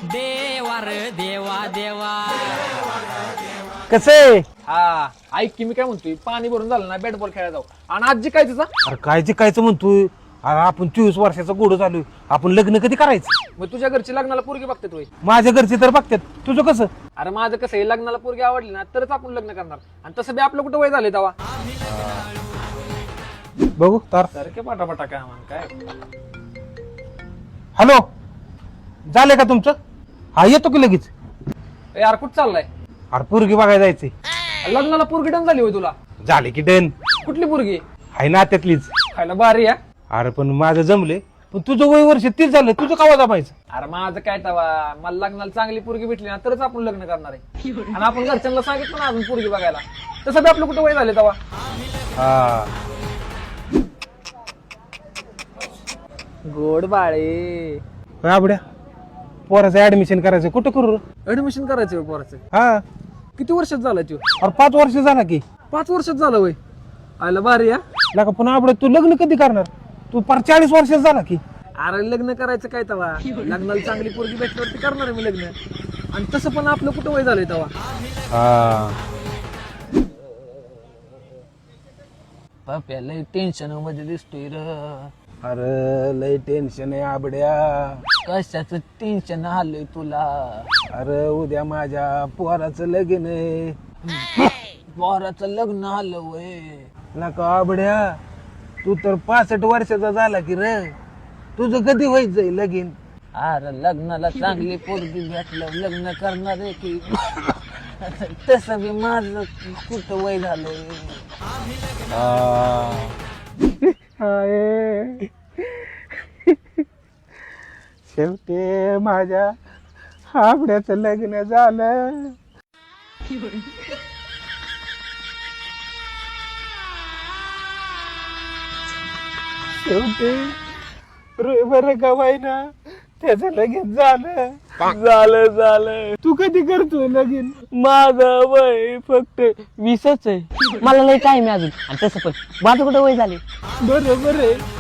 देवार देवा देवा कसं आहे? हा ऐक की मी काय म्हणतोय पाणी भरून झालं ना बॅट बॉल खेळायला जाऊ आणि आजी काय तिचा अरे काय जिकायचं म्हणतोय? अरे आपण 24 वर्षाचा गोड झालोय, आपण लग्न कधी करायचं? मग तुझ्या घरची लग्नाला पोरगी बघते तू माझ्या घरचे तर बघतात, तुझं कसं? अरे माझं कसं आहे लग्नाला पोरगी आवडली ना तरच आपण लग्न करणार आणि तसं बी आपलं कुठं वय झाले तेव्हा बघू तर. सारखे पाटापाटा काय म्हण काय हॅलो, झालंय का तुमचं? हा येतो की लगेच. ए, यार कुठं चाललाय? अरे पोरगी बघायला जायचंय. लग्नाला पोरगी डन झाली होय तुला? झाले की डन. कुठली पोरगी? आहे ना त्यातलीच. खायला भारी या. अरे पण माझं जमले, पण तुझं वय वर्ष 30 झालं, तुझं कावा जमायचं? अरे माझं काय तवा मला लग्नाला चांगली पोरगी भेटली ना तरच आपण लग्न करणार आहे आणि आपण घरच्यांना सांगितलं ना अजून पोरगी बघायला तसं बी आपलं कुठं वय झाले तेव्हा हा गोड बाळे. आवड्या पोराचं ऍडमिशन करायचं, कुठं करू रे? ऍडमिशन करायचं पोराचं. हा किती वर्षात झाला तू? अरे 5 वर्ष झाला की. 5 वर्षात झालं वय. आयला भारी या. नका पण आवड्या तू लग्न कधी करणार? तू पार 40 वर्षात झाला की. अरे लग्न करायचं काय तवा लग्नाला चांगली पोरगी भेटल्यावरती करणार आहे मी लग्न आणि तसं पण आपलं कुठं वय झालंय तवा. पाप्या लय टेन्शन मध्ये दिसतोय र. अरे लय टेन्शन आहे आबड्या. कशाचं टेन्शन आलंय तुला? अरे उद्या माझ्या पोराचं लगीन आहे. पोराचं लग्न आलं वय. नका आबड्या, तू तर 65 वर्षाचा झाला की रे. तुझं कधी व्हायचंय लगीन? अरे लग्नाला चांगली पोरगी भेटलं लग्न करणार आहे की तसं बी माझं कुठं वय झालंय. शेवटी माझ्या आबड्याचं लग्न झालं. शेवटी बरं गवाय ना त्याचं लगीन झालं. झालं तू कधी करतोय लगीन? माझं वय फक्त 20च आहे. मला लय टाइम आहे अजून आणि तसं पण माझं कुठं वय झाले. बरोबर आहे.